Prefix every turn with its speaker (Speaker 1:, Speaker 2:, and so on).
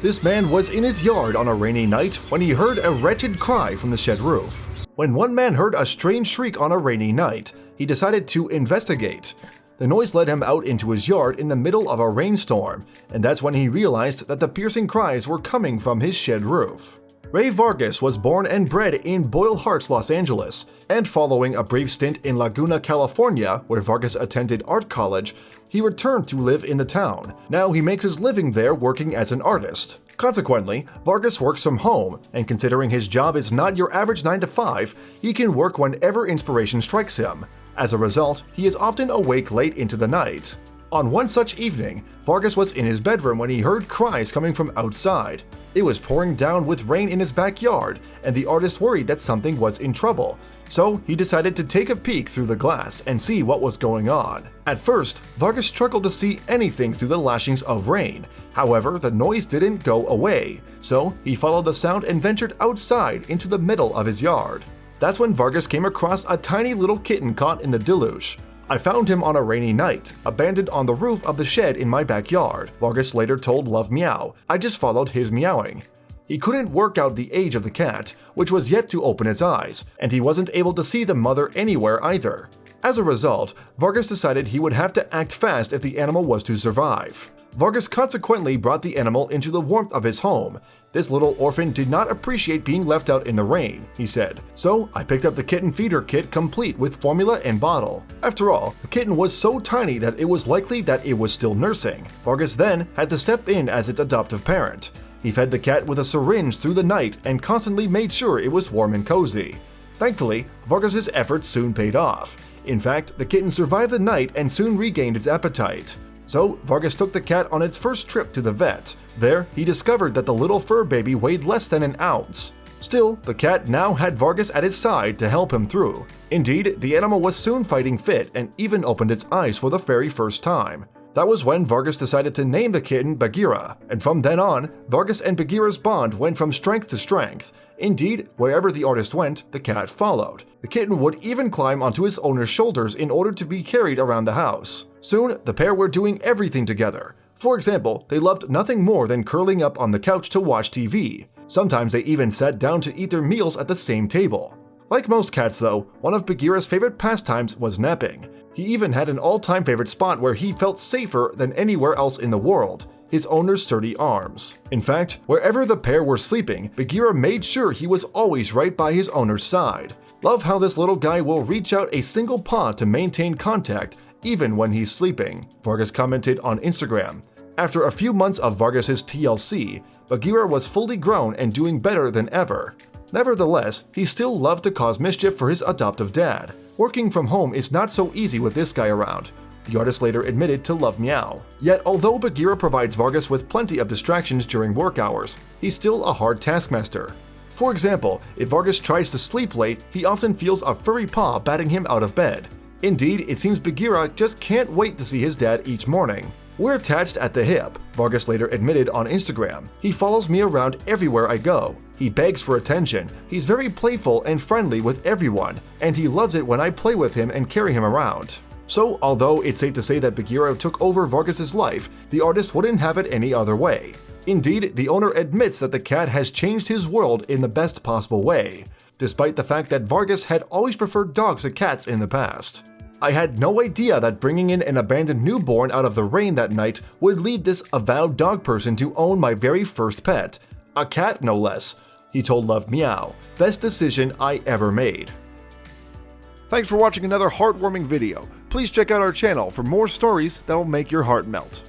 Speaker 1: This man was in his yard on a rainy night when he heard a wretched cry from the shed roof. When one man heard a strange shriek on a rainy night, he decided to investigate. The noise led him out into his yard in the middle of a rainstorm, and that's when he realized that the piercing cries were coming from his shed roof. Ray Vargas was born and bred in Boyle Heights, Los Angeles, and following a brief stint in Laguna, California, where Vargas attended art college, he returned to live in the town. Now he makes his living there working as an artist. Consequently, Vargas works from home, and considering his job is not your average 9 to 5, he can work whenever inspiration strikes him. As a result, he is often awake late into the night. On one such evening, Vargas was in his bedroom when he heard cries coming from outside. It was pouring down with rain in his backyard, and the artist worried that something was in trouble. So he decided to take a peek through the glass and see what was going on. At first, Vargas struggled to see anything through the lashings of rain. However, the noise didn't go away, so he followed the sound and ventured outside into the middle of his yard. That's when Vargas came across a tiny little kitten caught in the deluge. I found him on a rainy night, abandoned on the roof of the shed in my backyard, Vargas later told Love Meow. I just followed his meowing. He couldn't work out the age of the cat, which was yet to open its eyes, and he wasn't able to see the mother anywhere either. As a result, Vargas decided he would have to act fast if the animal was to survive. Vargas consequently brought the animal into the warmth of his home. This little orphan did not appreciate being left out in the rain, he said, so I picked up the kitten feeder kit complete with formula and bottle. After all, the kitten was so tiny that it was likely that it was still nursing. Vargas then had to step in as its adoptive parent. He fed the cat with a syringe through the night and constantly made sure it was warm and cozy. Thankfully, Vargas's efforts soon paid off. In fact, the kitten survived the night and soon regained its appetite. So, Vargas took the cat on its first trip to the vet. There, he discovered that the little fur baby weighed less than an ounce. Still, the cat now had Vargas at his side to help him through. Indeed, the animal was soon fighting fit and even opened its eyes for the very first time. That was when Vargas decided to name the kitten Bagheera, and from then on, Vargas and Bagheera's bond went from strength to strength. Indeed, wherever the artist went, the cat followed. The kitten would even climb onto his owner's shoulders in order to be carried around the house. Soon, the pair were doing everything together. For example, they loved nothing more than curling up on the couch to watch TV. Sometimes they even sat down to eat their meals at the same table. Like most cats though, one of Bagheera's favorite pastimes was napping. He even had an all-time favorite spot where he felt safer than anywhere else in the world: his owner's sturdy arms. In fact, wherever the pair were sleeping, Bagheera made sure he was always right by his owner's side. Love how this little guy will reach out a single paw to maintain contact even when he's sleeping, Vargas commented on Instagram. After a few months of Vargas's TLC, Bagheera was fully grown and doing better than ever. Nevertheless, he still loved to cause mischief for his adoptive dad. Working from home is not so easy with this guy around, the artist later admitted to Love Meow. Yet, although Bagheera provides Vargas with plenty of distractions during work hours, he's still a hard taskmaster. For example, if Vargas tries to sleep late, he often feels a furry paw batting him out of bed. Indeed, it seems Bagheera just can't wait to see his dad each morning. "We're attached at the hip," Vargas later admitted on Instagram. "He follows me around everywhere I go. He begs for attention. He's very playful and friendly with everyone, and he loves it when I play with him and carry him around." So, although it's safe to say that Bagheera took over Vargas's life, the artist wouldn't have it any other way. Indeed, the owner admits that the cat has changed his world in the best possible way, despite the fact that Vargas had always preferred dogs to cats in the past. "I had no idea that bringing in an abandoned newborn out of the rain that night would lead this avowed dog person to own my very first pet, a cat no less," he told Love Meow. "Best decision I ever made." Thanks for watching another heartwarming video. Please check out our channel for more stories that will make your heart melt.